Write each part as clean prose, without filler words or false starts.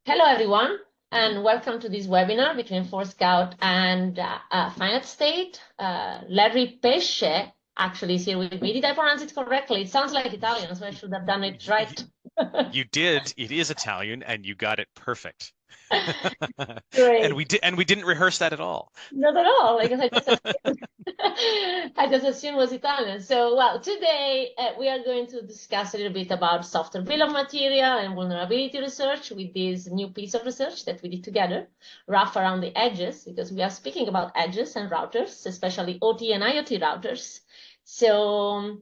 Hello, everyone, and welcome to this webinar between Forescout and Finite State. Larry Pesce actually is here with me. Did I pronounce it correctly? It sounds like Italian, so I should have done it right. You did. It is Italian, and you got it perfect. And Great. we didn't rehearse that at all. Not at all, because I just assumed, I just assumed it was Italian. So, well, today we are going to discuss a little bit about software bill of material and vulnerability research with this new piece of research that we did together, rough around the edges, because we are speaking about edges and routers, especially OT and IoT routers. So,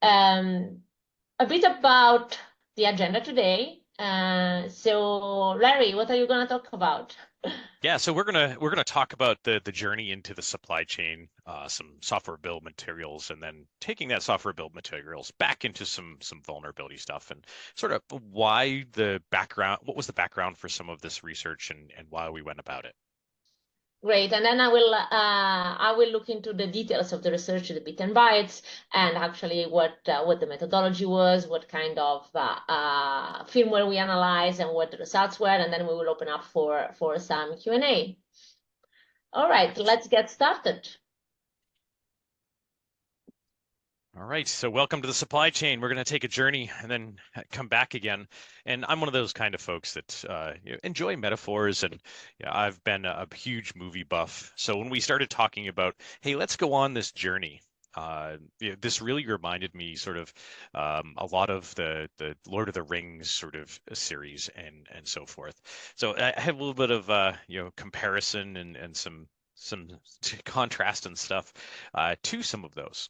a bit about the agenda today. So, Larry, what are you going to talk about? Yeah, so we're gonna talk about the journey into the supply chain, some software build materials, and then taking that software build materials back into some vulnerability stuff, and sort of why the background, what was the background for some of this research, and why we went about it. Great, and then I will look into the details of the research, the bit and bytes, and actually what the methodology was, what kind of firmware we analyzed, and what the results were, and then we will open up for some Q&A. All right, let's get started. All right, so welcome to the supply chain. We're going to take a journey and then come back again. And I'm one of those kind of folks that enjoy metaphors, and I've been a huge movie buff. So when we started talking about, hey, let's go on this journey, this really reminded me sort of a lot of the Lord of the Rings sort of series and so forth. So I have a little bit of comparison and some contrast and stuff to some of those.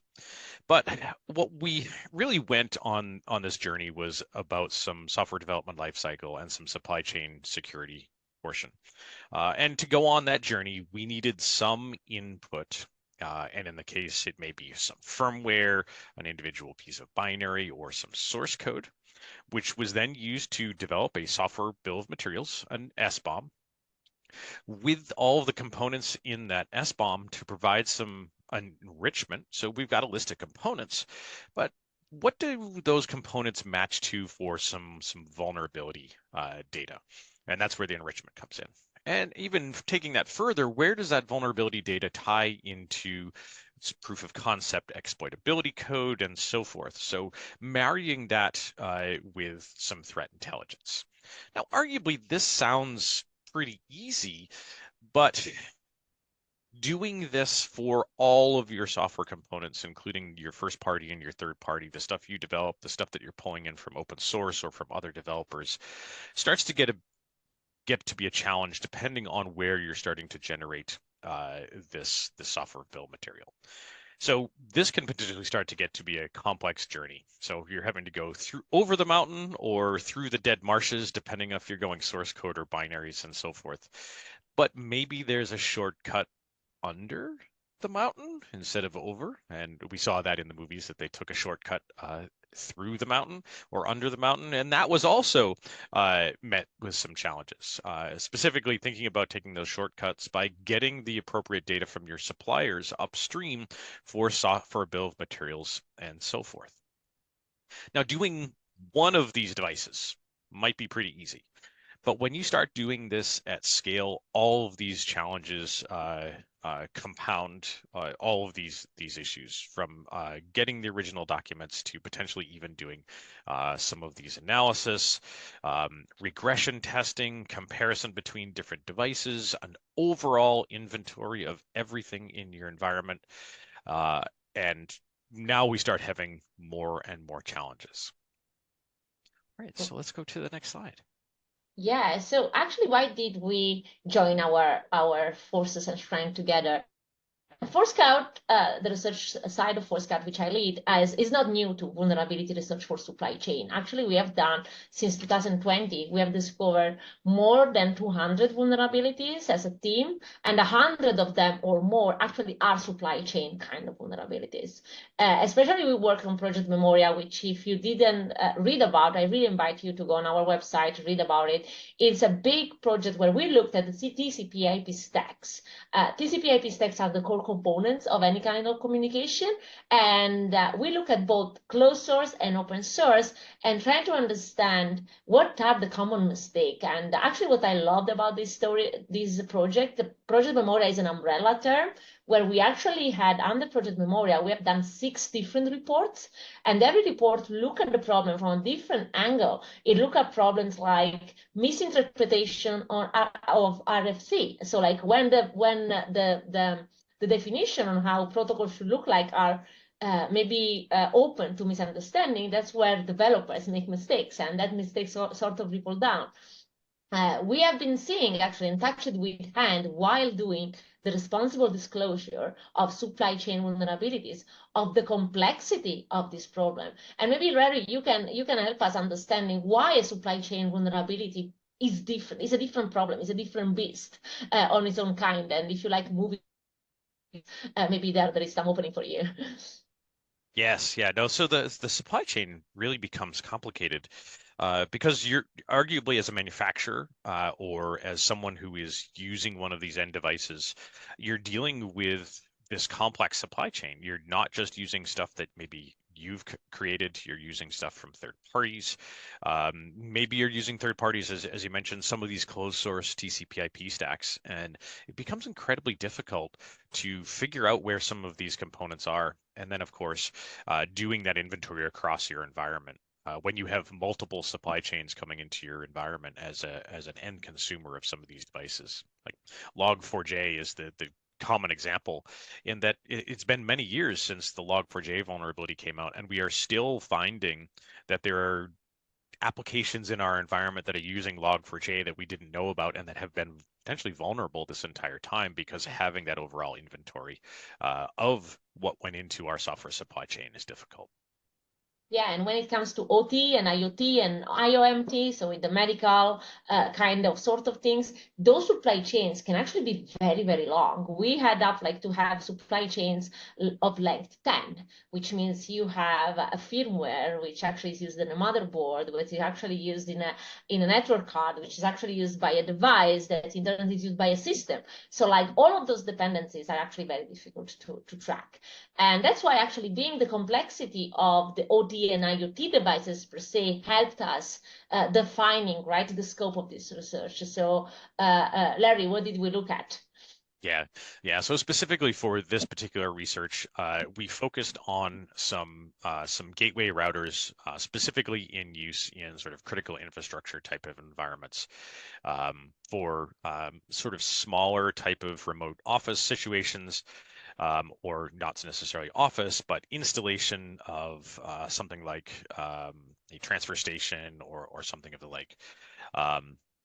But what we really went on this journey was about some software development lifecycle and some supply chain security portion. And to go on that journey, we needed some input. And in the case, it may be some firmware, an individual piece of binary, or some source code, which was then used to develop a software bill of materials, an SBOM, with all of the components in that SBOM to provide some enrichment. So we've got a list of components, but what do those components match to for some vulnerability data? And that's where the enrichment comes in. And even taking that further, where does that vulnerability data tie into proof of concept exploitability code and so forth? So marrying that with some threat intelligence. Now, arguably, this sounds pretty easy, but doing this for all of your software components, including your first party and your third party, the stuff you develop, the stuff that you're pulling in from open source or from other developers, starts to get to be a challenge depending on where you're starting to generate this software bill of material. So this can potentially start to get to be a complex journey. So you're having to go through over the mountain or through the dead marshes, depending if you're going source code or binaries and so forth. But maybe there's a shortcut under the mountain instead of over. And we saw that in the movies that they took a shortcut through the mountain or under the mountain. And that was also met with some challenges, specifically thinking about taking those shortcuts by getting the appropriate data from your suppliers upstream for software bill of materials and so forth. Now, doing one of these devices might be pretty easy. But when you start doing this at scale, all of these challenges compound all of these issues, from getting the original documents to potentially even doing some of these analysis, regression testing, comparison between different devices, an overall inventory of everything in your environment. And now we start having more and more challenges. All right, so let's go to the next slide. Yeah, so actually, why did we join our forces and strength together? Forescout, the research side of Forescout, which I lead, is not new to vulnerability research for supply chain. Actually, we have done, since 2020, we have discovered more than 200 vulnerabilities as a team, and 100 of them or more actually are supply chain kind of vulnerabilities. Especially we work on Project Memoria, which if you didn't read about, I really invite you to go on our website to read about it. It's a big project where we looked at the TCP/IP stacks. TCP/IP stacks are the core components of any kind of communication. And we look at both closed source and open source and try to understand what are the common mistakes. And actually what I loved about this project, the Project Memoria is an umbrella term where we actually had under Project Memoria, we have done 6 different reports, and every report look at the problem from a different angle. It look at problems like misinterpretation of RFC. So like when the definition on how protocols should look like are maybe open to misunderstanding, that's where developers make mistakes, and that mistakes sort of ripple down. We have been seeing, actually, and touched with hand while doing the responsible disclosure of supply chain vulnerabilities, of the complexity of this problem. And maybe, Larry, you can help us understanding why a supply chain vulnerability is different. It's a different problem. It's a different beast on its own kind. And if you like moving, maybe there is some opening for you. Yes, yeah, no. So the supply chain really becomes complicated because you're arguably as a manufacturer or as someone who is using one of these end devices, you're dealing with this complex supply chain. You're not just using stuff that maybe you've created, you're using stuff from third parties. Maybe you're using third parties, as you mentioned, some of these closed source TCP/IP stacks, and it becomes incredibly difficult to figure out where some of these components are. And then, of course, doing that inventory across your environment. When you have multiple supply chains coming into your environment as an end consumer of some of these devices, like Log4j is the common example, in that it's been many years since the Log4j vulnerability came out, and we are still finding that there are applications in our environment that are using Log4j that we didn't know about and that have been potentially vulnerable this entire time because having that overall inventory of what went into our software supply chain is difficult. Yeah, and when it comes to OT and IoT and IoMT, so in the medical kind of sort of things, those supply chains can actually be very, very long. We had up like to have supply chains of length 10, which means you have a firmware which actually is used in a motherboard, which is actually used in a network card, which is actually used by a device that in turn is used by a system. So like all of those dependencies are actually very difficult to track. And that's why actually being the complexity of the OT and IoT devices per se helped us defining, right, the scope of this research. So Larry, what did we look at? Yeah. So specifically for this particular research, we focused on some gateway routers, specifically in use in sort of critical infrastructure type of environments, for sort of smaller type of remote office situations, or not necessarily office, but installation of something like a transfer station or something of the like.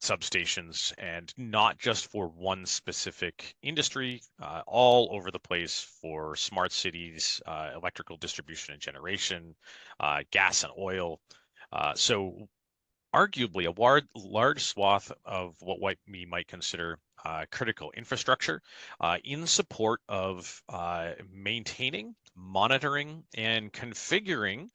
Substations, and not just for one specific industry, all over the place for smart cities, electrical distribution and generation, gas and oil. So arguably a large swath of what we might consider critical infrastructure in support of maintaining, monitoring, and configuring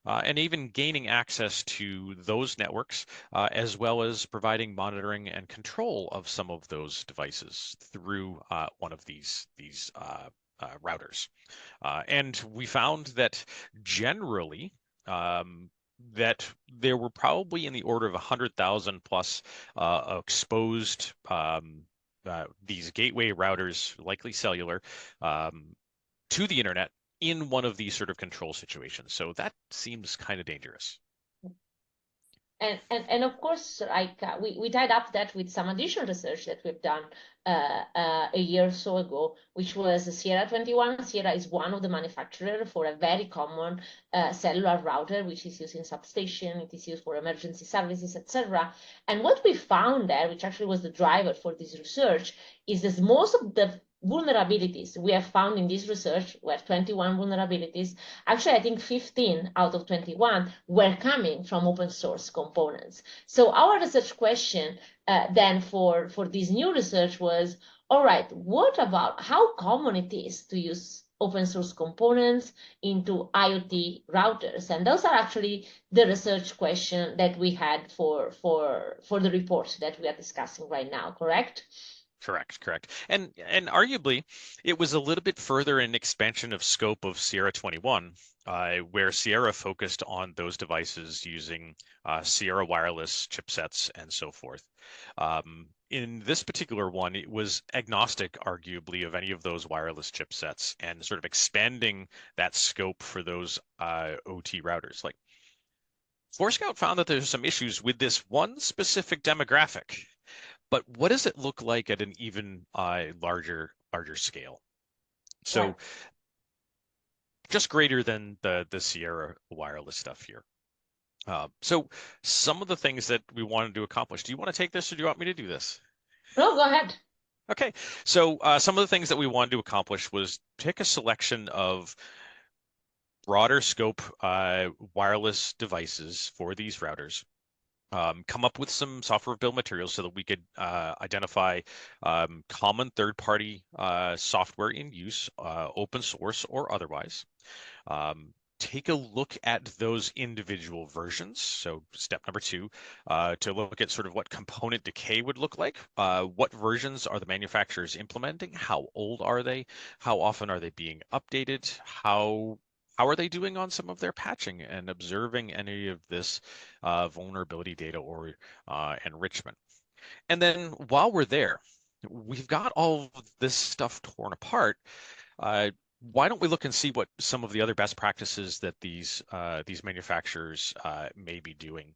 and even gaining access to those networks, as well as providing monitoring and control of some of those devices through one of these routers. And we found that generally, that there were probably in the order of 100,000 plus exposed these gateway routers, likely cellular, to the internet in one of these sort of control situations. So that seems kind of dangerous. And of course, like we tied up that with some additional research that we've done a year or so ago, which was Sierra 21. Sierra is one of the manufacturers for a very common cellular router, which is used in substation. It is used for emergency services, etc. And what we found there, which actually was the driver for this research, is that most of the vulnerabilities we have found in this research were 21 vulnerabilities. Actually, I think 15 out of 21 were coming from open source components. So our research question then for this new research was, all right, what about how common it is to use open source components into IoT routers? And those are actually the research question that we had for the report that we are discussing right now, correct? Correct. And arguably, it was a little bit further in expansion of scope of Sierra 21, where Sierra focused on those devices using Sierra wireless chipsets and so forth. In this particular one, it was agnostic, arguably, of any of those wireless chipsets and sort of expanding that scope for those OT routers. Like Forescout found that there's some issues with this one specific demographic. But what does it look like at an even larger scale? Right. So just greater than the Sierra wireless stuff here. So some of the things that we wanted to accomplish. Do you want to take this, or do you want me to do this? No, go ahead. Okay. So some of the things that we wanted to accomplish was pick a selection of broader scope wireless devices for these routers. Come up with some software build materials so that we could identify common third-party software in use, open source or otherwise. Take a look at those individual versions. So step number 2, to look at sort of what component decay would look like. What versions are the manufacturers implementing? How old are they? How often are they being updated? How are they doing on some of their patching and observing any of this vulnerability data or enrichment? And then while we're there, we've got all of this stuff torn apart. Why don't we look and see what some of the other best practices that these manufacturers may be doing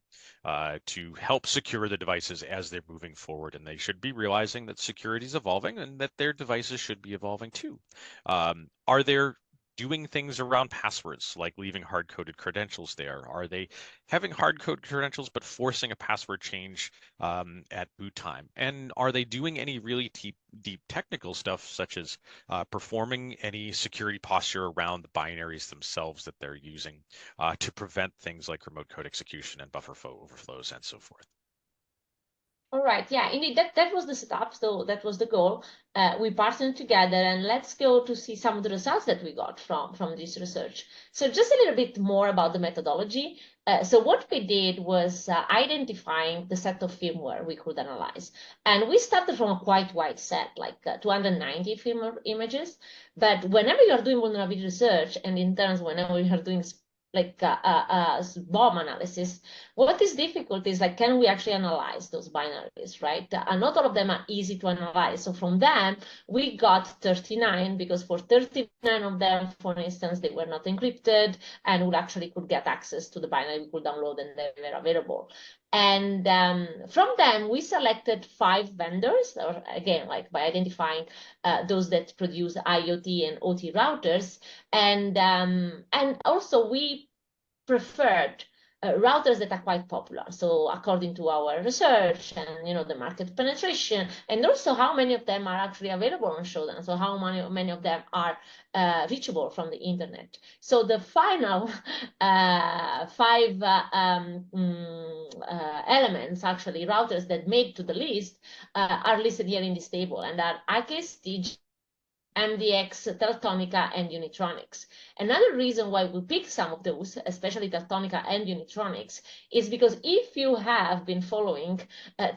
to help secure the devices as they're moving forward? And they should be realizing that security is evolving and that their devices should be evolving too. Are there doing things around passwords, like leaving hard-coded credentials there? Are they having hard-coded credentials but forcing a password change at boot time? And are they doing any really deep technical stuff, such as performing any security posture around the binaries themselves that they're using to prevent things like remote code execution and buffer overflows and so forth? All right, yeah, indeed, that was the setup. So that was the goal. We partnered together, and let's go to see some of the results that we got from this research. So just a little bit more about the methodology. So what we did was identifying the set of firmware we could analyze. And we started from a quite wide set, like 290 firmware images. But whenever you are doing vulnerability research, and in turns, whenever you are doing like bomb analysis, what is difficult is like, can we actually analyze those binaries, right? And not all of them are easy to analyze. So from them, we got 39, because for 39 of them, for instance, they were not encrypted, and we actually could get access to the binary we could download, and they were available. And from them, we selected 5 vendors, or again, like by identifying those that produce IoT and OT routers. And also we preferred routers that are quite popular. So according to our research and the market penetration, and also how many of them are actually available on Shodan. So how many of them are reachable from the internet. So the final 5 elements, actually routers that made to the list, are listed here in this table, and are IKST, MDX, Teltonika, and Unitronics. Another reason why we pick some of those, especially Teltonika and Unitronics, is because if you have been following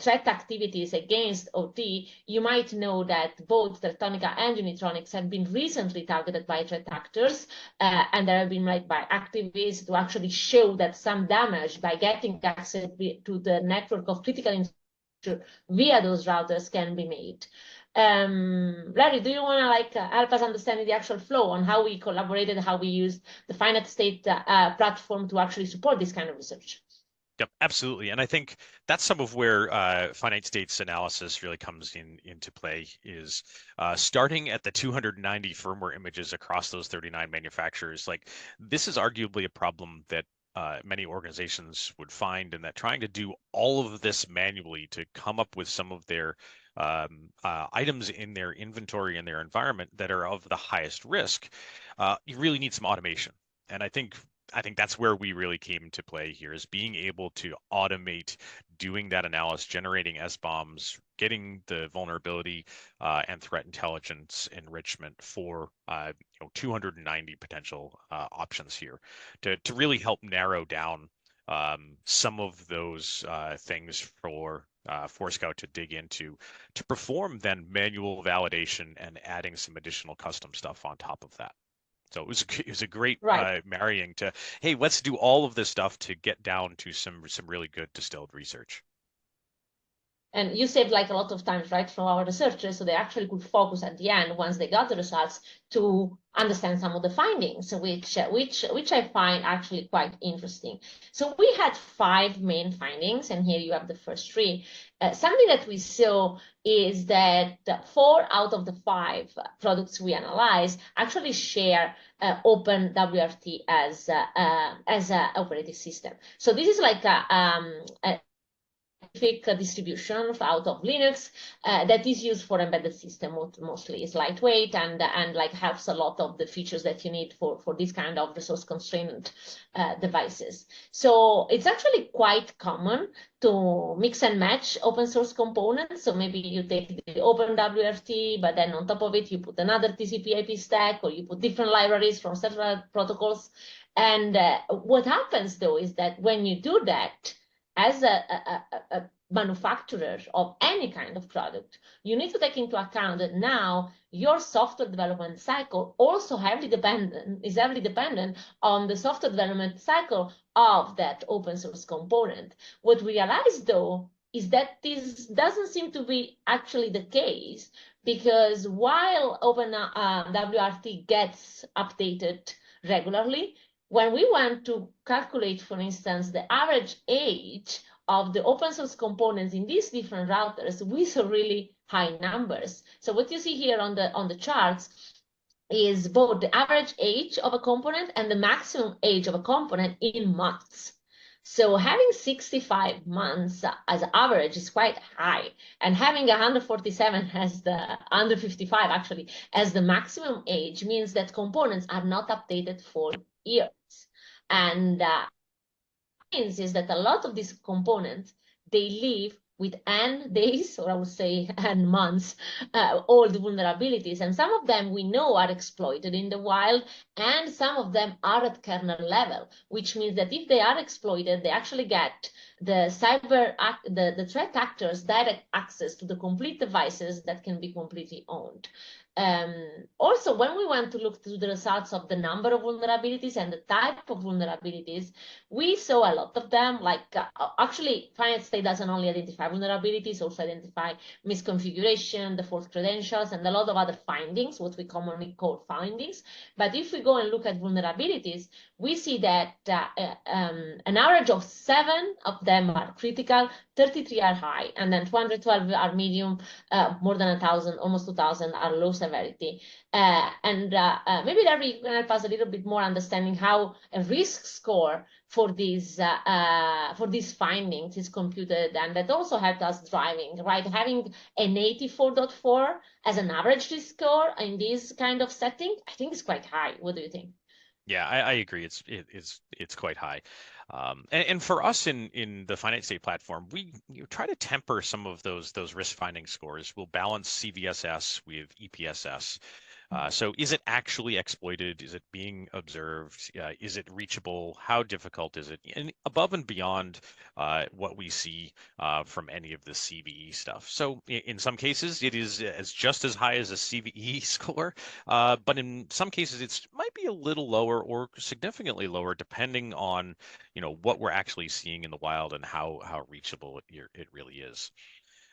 threat activities against OT, you might know that both Teltonika and Unitronics have been recently targeted by threat actors, and there have been by activists to actually show that some damage by getting access to the network of critical infrastructure via those routers can be made. Larry, do you want to help us understand the actual flow on how we collaborated, how we used the Finite State platform to actually support this kind of research? Yep, absolutely. And I think that's some of where finite states analysis really comes into play, is starting at the 290 firmware images across those 39 manufacturers. Like, this is arguably a problem that many organizations would find, and that trying to do all of this manually to come up with some of their items in their inventory and their environment that are of the highest risk, you really need some automation. And I think that's where we really came to play here, is being able to automate doing that analysis, generating SBOMs, getting the vulnerability and threat intelligence enrichment for 290 potential options here to really help narrow down some of those things for Forescout to dig into to perform then manual validation and adding some additional custom stuff on top of that. So it was a great Right. marrying to, hey, let's do all of this stuff to get down to some really good distilled research. And you saved like a lot of times, right, from our researchers, so they actually could focus at the end once they got the results to understand some of the findings, which I find actually quite interesting. So we had 5 main findings, and here you have the first 3. Something that we saw is that 4 out of the 5 products we analyze actually share OpenWRT as a operating system. So this is like a distribution out of Linux that is used for embedded system mostly. It's lightweight and like helps a lot of the features that you need for this kind of resource constrained devices. So it's actually quite common to mix and match open source components. So maybe you take the OpenWRT, but then on top of it, you put another TCP/IP stack, or you put different libraries from several protocols. And what happens though is that when you do that, as a manufacturer of any kind of product, you need to take into account that now your software development cycle also is heavily dependent on the software development cycle of that open source component. What we realize though is that this doesn't seem to be actually the case, because while OpenWRT gets updated regularly, when we want to calculate, for instance, the average age of the open source components in these different routers, we saw really high numbers. So what you see here on the charts is both the average age of a component and the maximum age of a component in months. So having 65 months as average is quite high, and having 147 as the under 55 actually as the maximum age means that components are not updated for years. And means is that a lot of these components, they live with n days, or I would say n months, old vulnerabilities. And some of them we know are exploited in the wild, and some of them are at kernel level, which means that if they are exploited, they actually get the threat actors direct access to the complete devices that can be completely owned. Also, when we went to look through the results of the number of vulnerabilities and the type of vulnerabilities, we saw a lot of them. Like actually, Finite State doesn't only identify vulnerabilities, also identify misconfiguration, default credentials, and a lot of other findings, what we commonly call findings. But if we go and look at vulnerabilities, we see that an average of 7 of them are critical, 33 are high, and then 212 are medium, more than 1,000, almost 2,000 are low severity. Maybe Larry, you can help us a little bit more understanding how a risk score for these findings is computed, and that also helped us driving, right? Having an 84.4 as an average risk score in this kind of setting, I think is quite high. What do you think? Yeah, I agree. It's quite high. And for us in the Finite State platform, we try to temper some of those risk finding scores. We'll balance CVSS with EPSS. So is it actually exploited? Is it being observed? Is it reachable? How difficult is it? And above and beyond what we see from any of the CVE stuff. So in some cases, it is just as high as a CVE score, but in some cases, it might be a little lower or significantly lower, depending on what we're actually seeing in the wild and how reachable it really is.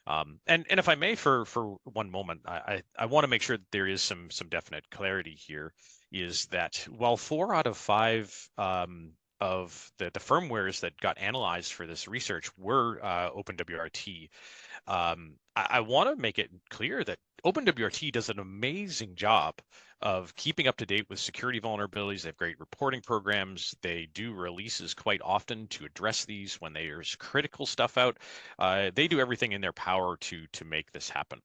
And if I may, for one moment, I want to make sure that there is some definite clarity here. Is that while 4 out of 5 of the firmwares that got analyzed for this research were OpenWRT, I want to make it clear that OpenWRT does an amazing job of keeping up to date with security vulnerabilities. They have great reporting programs. They do releases quite often to address these when there's critical stuff out. They do everything in their power to make this happen.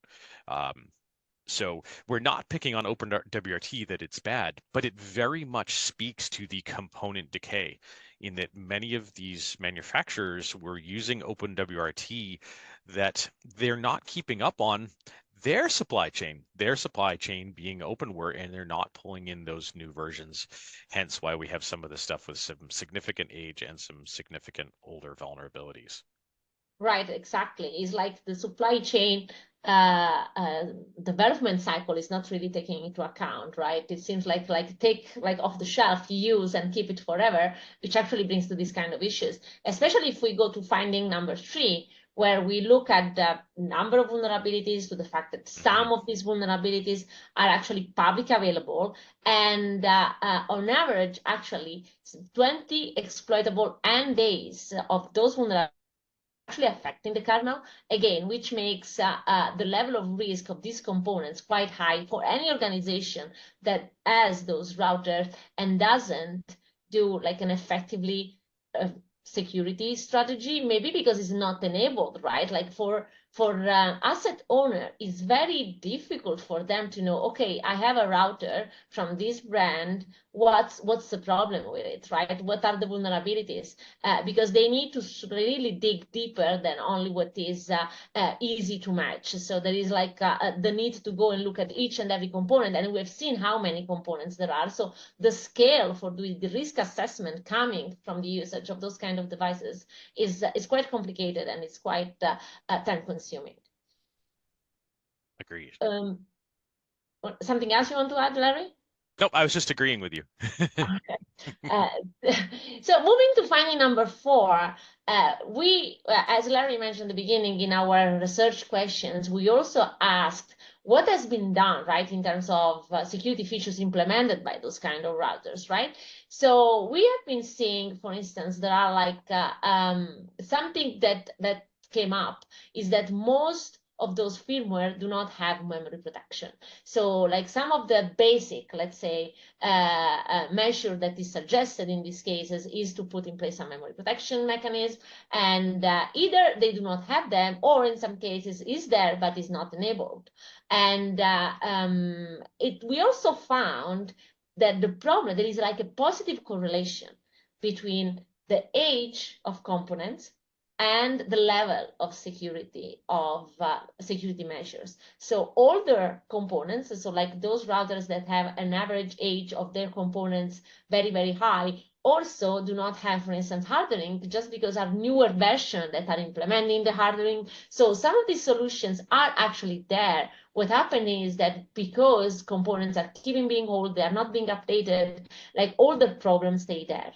So we're not picking on OpenWRT that it's bad, but it very much speaks to the component decay in that many of these manufacturers were using OpenWRT that they're not keeping up on their supply chain being openware, and they're not pulling in those new versions. Hence why we have some of the stuff with some significant age and some significant older vulnerabilities. Right, exactly. It's like the supply chain development cycle is not really taking into account, right? It seems like take like off the shelf, use and keep it forever, which actually brings to these kind of issues. Especially if we go to finding number 3, where we look at the number of vulnerabilities, to the fact that some of these vulnerabilities are actually public available, and on average, actually 20 exploitable end days of those vulnerabilities actually affecting the kernel, again, which makes the level of risk of these components quite high for any organization that has those routers and doesn't do like an effectively security strategy, maybe because it's not enabled, right? Like for asset owner, it's very difficult for them to know, okay, I have a router from this brand, what's the problem with it, right? What are the vulnerabilities? Because they need to really dig deeper than only what is easy to match. So there is like the need to go and look at each and every component, and we've seen how many components there are. So the scale for doing the risk assessment coming from the usage of those kind of devices is quite complicated, and it's quite time consuming. Agreed. Something else you want to add, Larry? Nope, I was just agreeing with you. Okay. So moving to finding number 4, we, as Larry mentioned at the beginning in our research questions, we also asked what has been done, right, in terms of security features implemented by those kind of routers, right? So we have been seeing, for instance, there are like something that came up is that most of those firmware do not have memory protection. So like some of the basic, let's say, measure that is suggested in these cases is to put in place a memory protection mechanism, and either they do not have them, or in some cases is there but is not enabled. And we also found that the problem, there is like a positive correlation between the age of components and the level of security measures. So older components, so like those routers that have an average age of their components very, very high, also do not have, for instance, hardening, just because of newer versions that are implementing the hardening. So some of these solutions are actually there. What happened is that because components are keeping being old, they are not being updated, like all the problems stay there.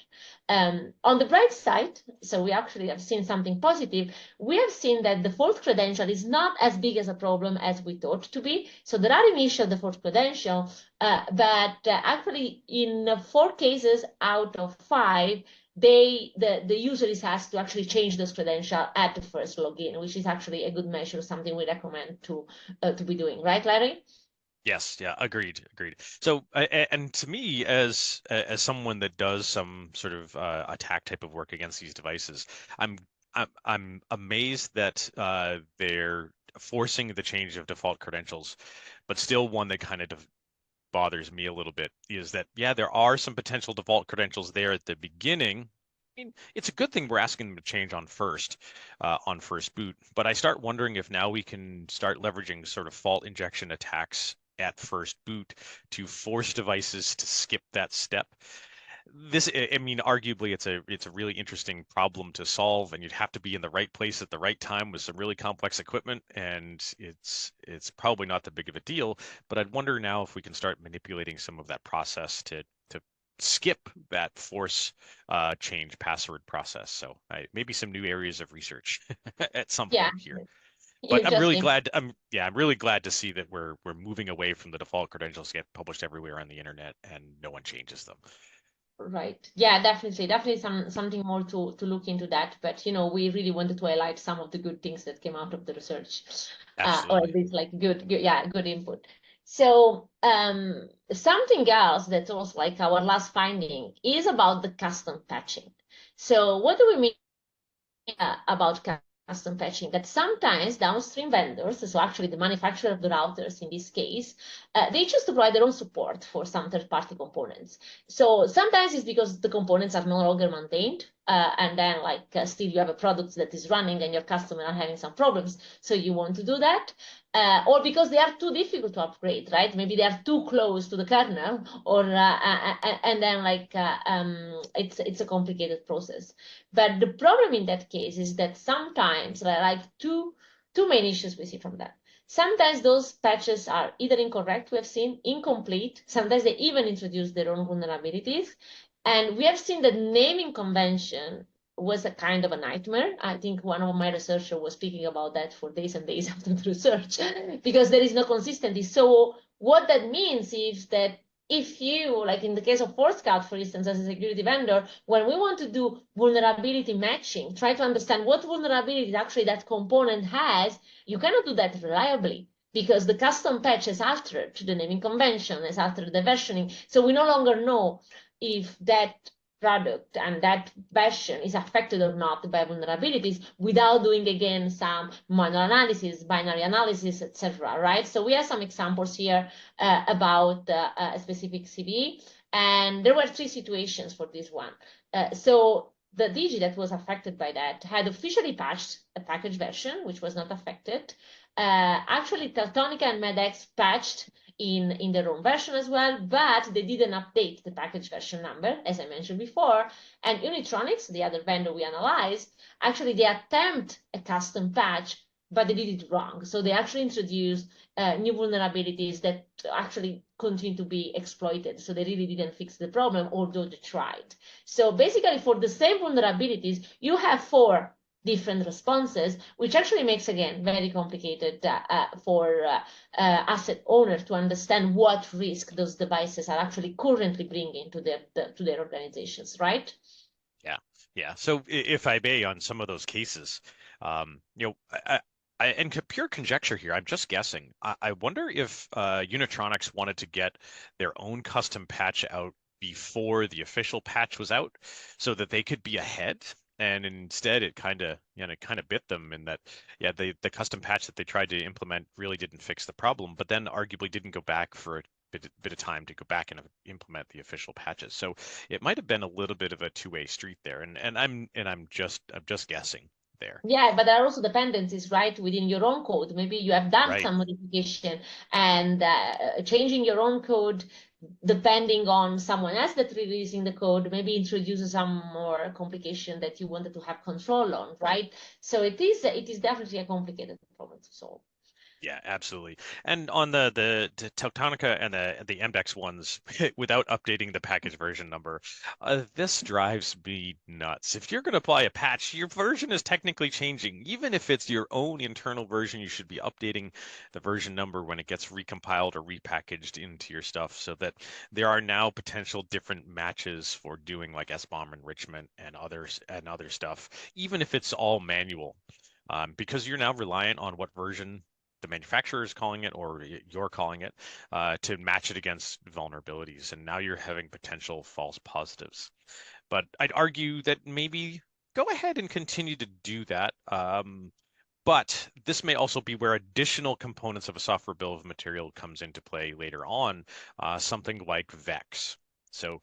On the bright side, so we actually have seen something positive. We have seen that the default credential is not as big as a problem as we thought to be. So there are initial default credential, but actually in 4 cases out of 5, the user is asked to actually change those credentials at the first login, which is actually a good measure, something we recommend to be doing, right, Larry? Yes, yeah, agreed. So, and to me, as someone that does some sort of attack type of work against these devices, I'm amazed that they're forcing the change of default credentials, but still one that kind of bothers me a little bit is that, yeah, there are some potential default credentials there at the beginning. I mean, it's a good thing we're asking them to change on first boot, but I start wondering if now we can start leveraging sort of fault injection attacks at first boot to force devices to skip that step. I mean, arguably it's a really interesting problem to solve, and you'd have to be in the right place at the right time with some really complex equipment, and it's probably not that big of a deal. But I'd wonder now if we can start manipulating some of that process to skip that force change password process. So maybe some new areas of research at some Yeah, point here. But I'm really interesting. glad. I'm really glad to see that we're moving away from the default credentials to get published everywhere on the internet, and no one changes them. Right. Yeah, definitely something more to look into that. But we really wanted to highlight some of the good things that came out of the research, or Absolutely. at least like good input. So something else that's also like our last finding is about the custom patching. So what do we mean about custom patching? That sometimes downstream vendors, so actually the manufacturer of the routers in this case, they choose to provide their own support for some third-party components. So sometimes it's because the components are no longer maintained and then still you have a product that is running and your customer are having some problems, so you want to do that. Or because they are too difficult to upgrade, right? Maybe they are too close to the kernel, or and then it's a complicated process. But the problem in that case is that sometimes two main issues we see from that. Sometimes those patches are either incorrect, we have seen, incomplete. Sometimes they even introduce their own vulnerabilities. And we have seen that naming convention was a kind of a nightmare. I think one of my researchers was speaking about that for days and days after the research, because there is no consistency. So what that means is that if you, like in the case of Forescout, for instance, as a security vendor, when we want to do vulnerability matching, try to understand what vulnerabilities actually that component has, you cannot do that reliably because the custom patch is altered to the naming convention, is altered the versioning. So we no longer know if that product and that version is affected or not by vulnerabilities without doing again some manual analysis, binary analysis, etc. Right? So we have some examples here about a specific CVE, and there were 3 situations for this one. So the DG that was affected by that had officially patched a package version, which was not affected. Actually, Teltonica and Medex patched in their own version as well, but they didn't update the package version number, as I mentioned before. And Unitronics, the other vendor we analyzed, actually they attempt a custom patch, but they did it wrong. So they actually introduced new vulnerabilities that actually continue to be exploited. So they really didn't fix the problem, although they tried. So basically for the same vulnerabilities, you have 4 different responses, which actually makes, again, very complicated for asset owners to understand what risk those devices are actually currently bringing to their organizations, right? Yeah. So if I may, on some of those cases, you know, and pure conjecture here, I'm just guessing. I wonder if Unitronics wanted to get their own custom patch out before the official patch was out, so that they could be ahead. And instead, it kind of bit them in that, yeah, the custom patch that they tried to implement really didn't fix the problem, but then arguably didn't go back for a bit of time to go back and implement the official patches. So it might have been a little bit of a two-way street there, and I'm just guessing there. Yeah, but there are also dependencies, right, within your own code. Maybe you have done Right. some modification, and changing your own code depending on someone else that's releasing the code maybe introduces some more complication that you wanted to have control on, right? So it is definitely a complicated problem to solve. Yeah, absolutely. And on the Teutonica and the MDEX ones, without updating the package version number, this drives me nuts. If you're going to apply a patch, your version is technically changing. Even if it's your own internal version, you should be updating the version number when it gets recompiled or repackaged into your stuff, so that there are now potential different matches for doing like SBOM enrichment and other stuff, even if it's all manual. Because you're now reliant on what version the manufacturer is calling it or you're calling it to match it against vulnerabilities. And now you're having potential false positives. But I'd argue that maybe go ahead and continue to do that. But this may also be where additional components of a software bill of material comes into play later on, something like VEX. So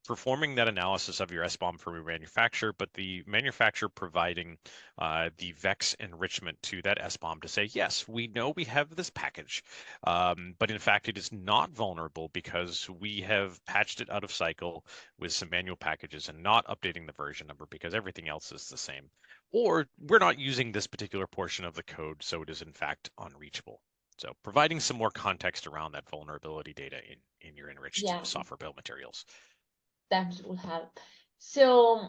performing that analysis of your SBOM from your manufacturer, but the manufacturer providing the VEX enrichment to that SBOM to say, yes, we know we have this package, but in fact, it is not vulnerable because we have patched it out of cycle with some manual packages and not updating the version number because everything else is the same. Or we're not using this particular portion of the code, so it is in fact unreachable. So providing some more context around that vulnerability data in your enriched Yeah, software bill of materials. that will help. So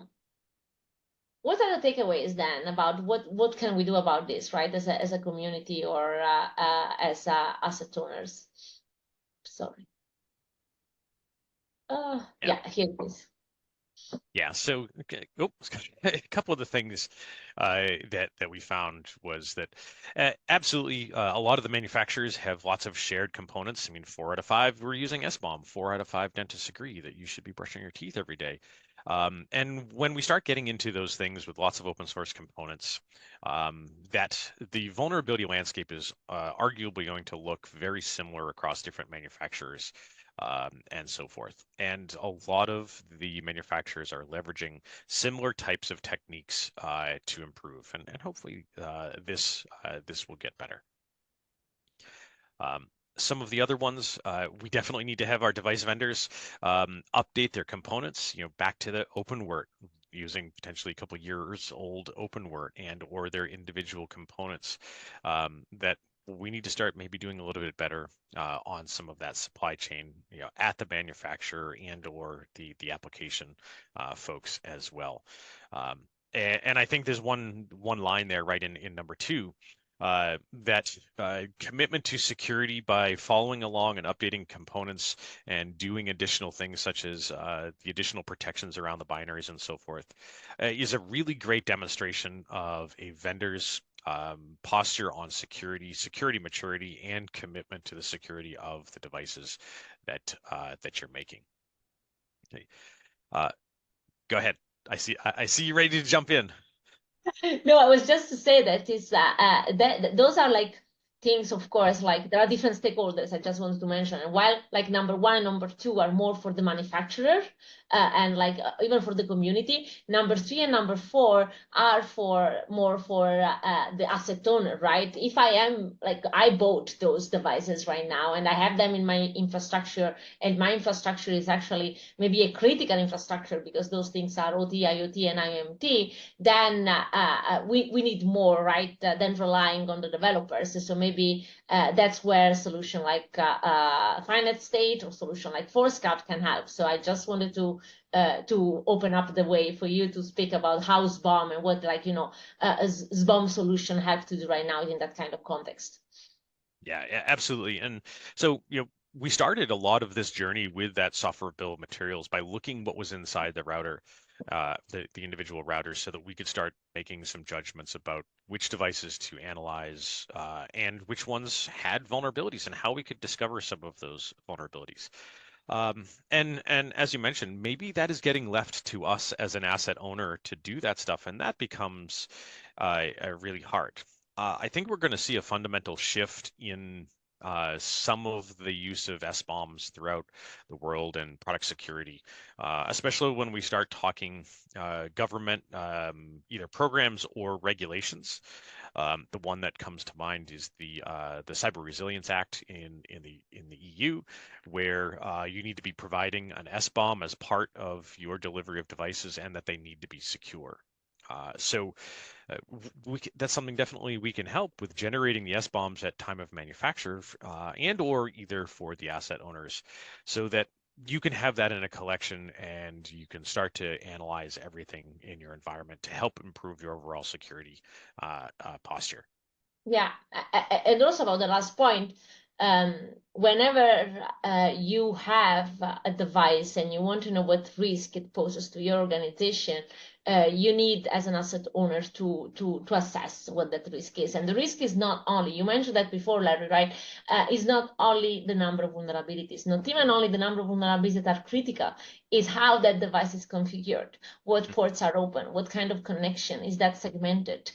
what are the takeaways then about what can we do about this, right, as a community or as asset owners? Sorry. Yeah. Yeah, here it is. Yeah, so okay, a couple of the things that we found was that absolutely a lot of the manufacturers have lots of shared components. I mean, 4 out of 5 were using SBOM. 4 out of 5 dentists agree that you should be brushing your teeth every day. And when we start getting into those things with lots of open source components, that the vulnerability landscape is arguably going to look very similar across different manufacturers. and so forth. And a lot of the manufacturers are leveraging similar types of techniques to improve, and hopefully this will get better. Some of the other ones, we definitely need to have our device vendors update their components, back to the openware, using potentially a couple years old openware and or their individual components, that we need to start maybe doing a little bit better on some of that supply chain, at the manufacturer and or the application folks as well. And I think there's one line there right in number 2, that commitment to security by following along and updating components and doing additional things such as the additional protections around the binaries and so forth is a really great demonstration of a vendor's posture on security maturity, and commitment to the security of the devices that you're making. Okay. Go ahead. I see you ready to jump in. No, I was just to say that is that those are like things, of course, like there are different stakeholders. I just wanted to mention, and while like number 1 and number 2 are more for the manufacturer and like even for the community, number 3 and number 4 are more for the asset owner, right? If I am like I bought those devices right now and I have them in my infrastructure, and my infrastructure is actually maybe a critical infrastructure because those things are OT, IoT, and IoT, then we need more, right, than relying on the developers. So maybe that's where a solution like Finite State or solution like Forescout can help. So I just wanted to open up the way for you to speak about how SBOM and what a SBOM solution have to do right now in that kind of context. Yeah, absolutely. And so, we started a lot of this journey with that software bill of materials by looking what was inside the router, the individual routers, so that we could start making some judgments about which devices to analyze and which ones had vulnerabilities and how we could discover some of those vulnerabilities. And as you mentioned, maybe that is getting left to us as an asset owner to do that stuff, and that becomes really hard. I think we're going to see a fundamental shift in some of the use of SBOMs throughout the world and product security, especially when we start talking government either programs or regulations. The one that comes to mind is the Cyber Resilience Act in the EU, where you need to be providing an SBOM as part of your delivery of devices, and that they need to be secure. So that's something definitely we can help with, generating the SBOMs at time of manufacture and or either for the asset owners, so that you can have that in a collection and you can start to analyze everything in your environment to help improve your overall security posture. Yeah, and also about the last point, whenever you have a device and you want to know what risk it poses to your organization, you need, as an asset owner, to assess what that risk is. And the risk is not only, you mentioned that before, Larry, right? Is not only the number of vulnerabilities, not even only the number of vulnerabilities that are critical, is how that device is configured, what ports are open, what kind of connection, is that segmented,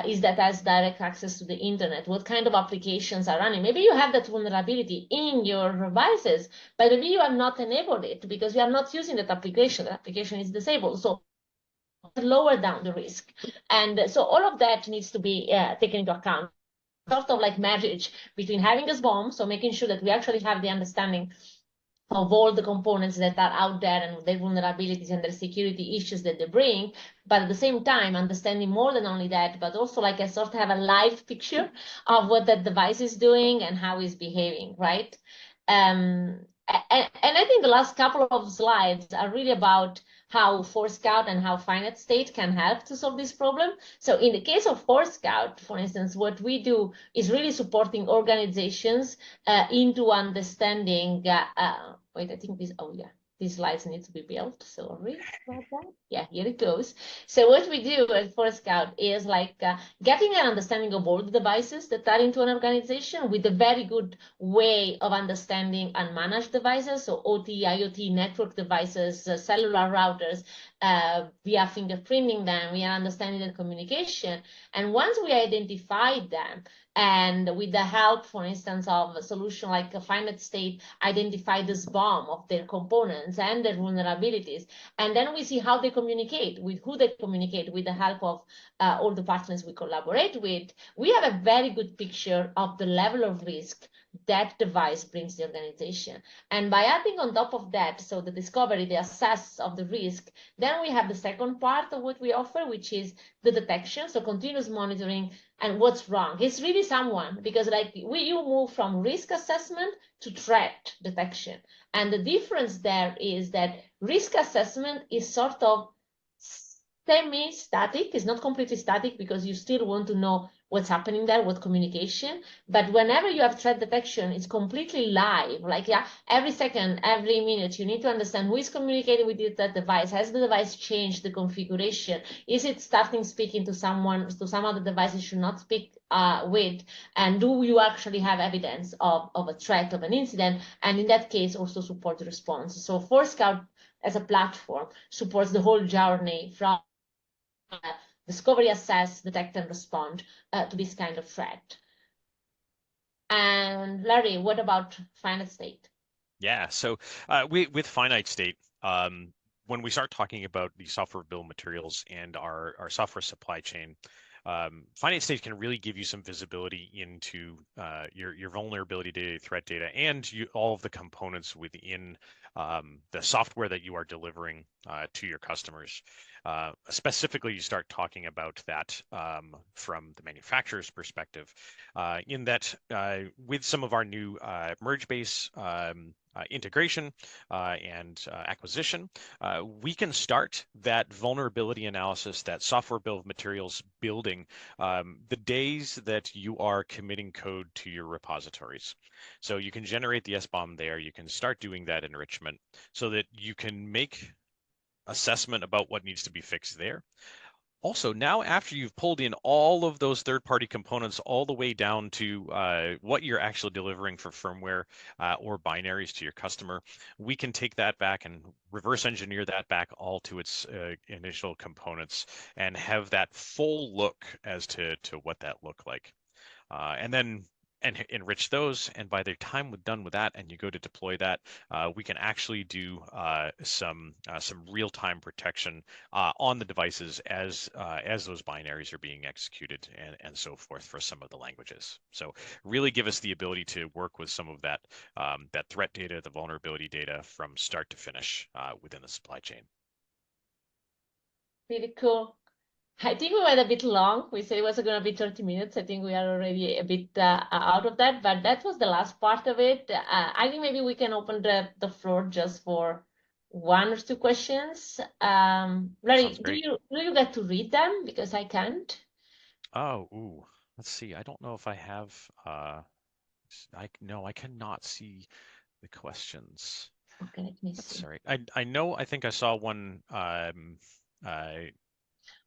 is that has direct access to the internet, what kind of applications are running. Maybe you have that vulnerability in your devices, but maybe you have not enabled it because you are not using that application. The application is disabled. So lower down the risk. And so all of that needs to be taken into account. Sort of like marriage between having a SBOM, so making sure that we actually have the understanding of all the components that are out there and their vulnerabilities and their security issues that they bring, but at the same time understanding more than only that, but also like I sort of have a live picture of what that device is doing and how it's behaving, right? And I think the last couple of slides are really about how Forescout and how Finite State can help to solve this problem. So in the case of Forescout, for instance, what we do is really supporting organizations into understanding, wait, I think this, oh yeah, these slides need to be built. Sorry about that. Yeah, here it goes. So what we do at Forescout is like getting an understanding of all the devices that are into an organization with a very good way of understanding unmanaged devices, so OT, IoT, network devices, cellular routers, via fingerprinting them, we are understanding their communication. And once we identify them, And with the help, for instance, of a solution like a finite state, identify the SBOM of their components and their vulnerabilities. And then we see how they communicate, with who they communicate, with the help of all the partners we collaborate with. We have a very good picture of the level of risk that device brings the organization. And by adding on top of that, so the discovery, the assess of the risk, then we have the second part of what we offer, which is the detection, so continuous monitoring and what's wrong. It's really someone, because like you move from risk assessment to threat detection. And the difference there is that risk assessment is sort of semi-static. It's not completely static because you still want to know what's happening there, what communication. But whenever you have threat detection, it's completely live. Like, yeah, every second, every minute, you need to understand who is communicating with that device. Has the device changed the configuration? Is it starting speaking to someone, to some other device it should not speak with? And do you actually have evidence of a threat, of an incident? And in that case, also support the response. So Forescout as a platform supports the whole journey from discovery, assess, detect, and respond to this kind of threat. And Larry, what about finite state? Yeah, so with finite state, when we start talking about the software bill of materials and our software supply chain, finite state can really give you some visibility into your vulnerability data, threat data, and all of the components within the software that you are delivering to your customers. Specifically, you start talking about that from the manufacturer's perspective, in that with some of our new merge base integration and acquisition, we can start that vulnerability analysis, that software bill of materials building, the days that you are committing code to your repositories. So you can generate the SBOM there. You can start doing that enrichment so that you can make assessment about what needs to be fixed there. Also, now after you've pulled in all of those third-party components all the way down to what you're actually delivering for firmware or binaries to your customer, we can take that back and reverse engineer that back all to its initial components and have that full look as to what that looked like. And then enrich those. And by the time we're done with that and you go to deploy that, we can actually do some real-time protection on the devices as those binaries are being executed and so forth for some of the languages. So really give us the ability to work with some of that that threat data, the vulnerability data from start to finish within the supply chain. Really cool. I think we went a bit long. We said it was going to be 30 minutes. I think we are already a bit out of that, but that was the last part of it. I think maybe we can open the floor just for one or two questions. Larry, do you get to read them? Because I can't. Oh, ooh. Let's see. I don't know if I have. No, I cannot see the questions. Okay, let me That's see. all right. I know. I think I saw one.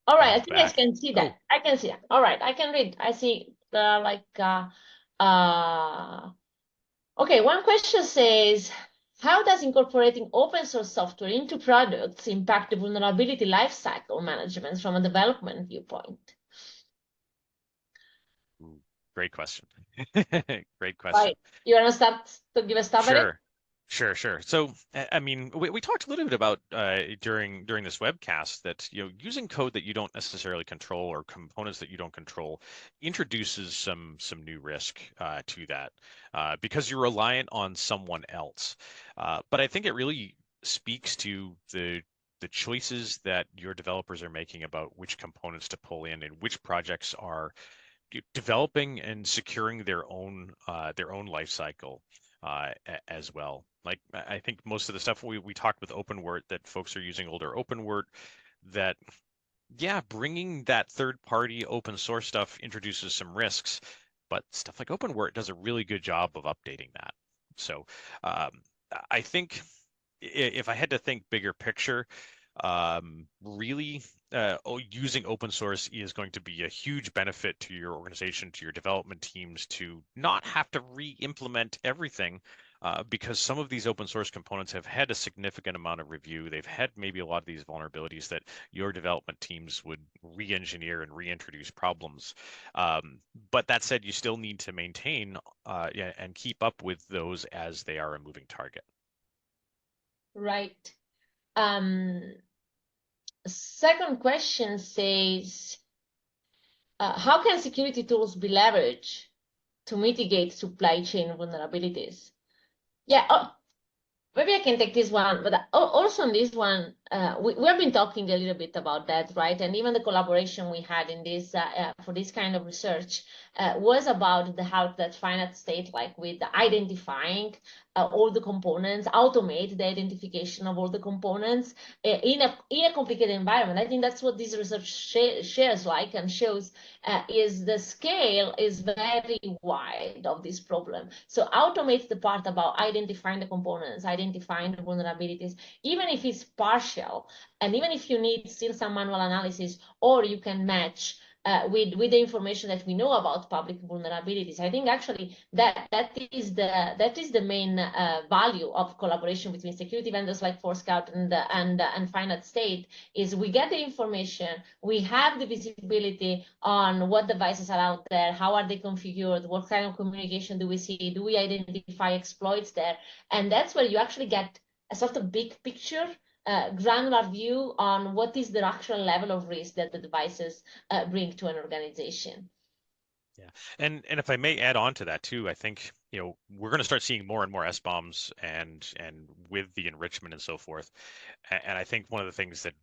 All right, I while think I back. can see that. Oh, I can see that. All right, I can read. I see the okay, one question says, how does incorporating open source software into products impact the vulnerability lifecycle management from a development viewpoint? great question. Great question. Right. You want to start to give a stab at it? Sure. So, I mean, we talked a little bit about during this webcast that using code that you don't necessarily control or components that you don't control introduces some new risk to that because you're reliant on someone else. But I think it really speaks to the choices that your developers are making about which components to pull in and which projects are developing and securing their own life cycle as well. Like I think most of the stuff we talked with OpenWrt that folks are using older OpenWrt, that yeah, bringing that third party open source stuff introduces some risks, but stuff like OpenWrt does a really good job of updating that. So um, I think if I had to think bigger picture, really using open source is going to be a huge benefit to your organization, to your development teams, to not have to re-implement everything because some of these open source components have had a significant amount of review. They've had maybe a lot of these vulnerabilities that your development teams would re-engineer and reintroduce problems. But that said, you still need to maintain and keep up with those as they are a moving target. Right. Second question says, how can security tools be leveraged to mitigate supply chain vulnerabilities? Yeah, maybe I can take this one, but also on this one, we have been talking a little bit about that, right? And even the collaboration we had in this for this kind of research was about the help that finite state, like with identifying all the components, automate the identification of all the components in a complicated environment. I think that's what this research shares like and shows is the scale is very wide of this problem. So automate the part about identifying the components, identifying the vulnerabilities, even if it's partial, and even if you need still some manual analysis, or you can match with the information that we know about public vulnerabilities. I think actually that is the main value of collaboration between security vendors like Forescout and Finite State is we get the information, we have the visibility on what devices are out there, how are they configured, what kind of communication do we see, do we identify exploits there, and that's where you actually get a sort of big picture granular view on what is the actual level of risk that the devices bring to an organization. Yeah, and if I may add on to that too, I think we're going to start seeing more and more SBOMs and with the enrichment and so forth. And I think one of the things that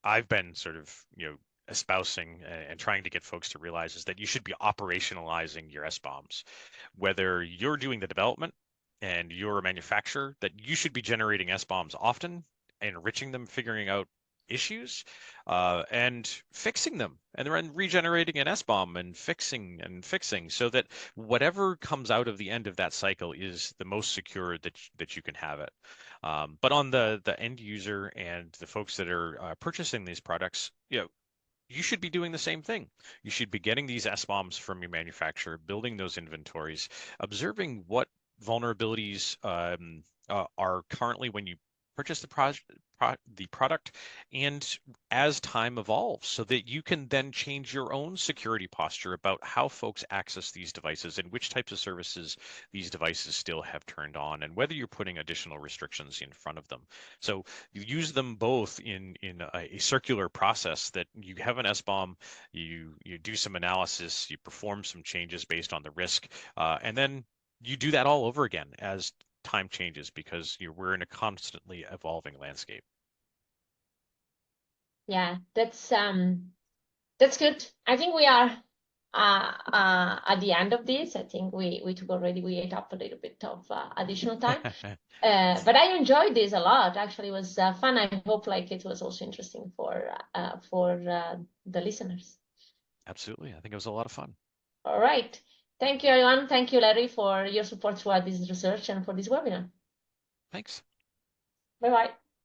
I've been sort of espousing and trying to get folks to realize is that you should be operationalizing your SBOMs, whether you're doing the development and you're a manufacturer, that you should be generating SBOMs often, enriching them, figuring out issues, and fixing them, and then regenerating an SBOM and fixing so that whatever comes out of the end of that cycle is the most secure that you can have it. But on the end user and the folks that are purchasing these products, you should be doing the same thing. You should be getting these SBOMs from your manufacturer, building those inventories, observing what vulnerabilities are currently when you purchase the product, and as time evolves, so that you can then change your own security posture about how folks access these devices and which types of services these devices still have turned on, and whether you're putting additional restrictions in front of them. So you use them both in a circular process, that you have an SBOM, you do some analysis, you perform some changes based on the risk, and then you do that all over again as time changes, because we're in a constantly evolving landscape. Yeah, that's good. I think we are at the end of this. I think we ate up a little bit of additional time. But I enjoyed this a lot. Actually, it was fun. I hope like it was also interesting for the listeners. Absolutely. I think it was a lot of fun. All right. Thank you, everyone. Thank you, Larry, for your support throughout this research and for this webinar. Thanks. Bye-bye.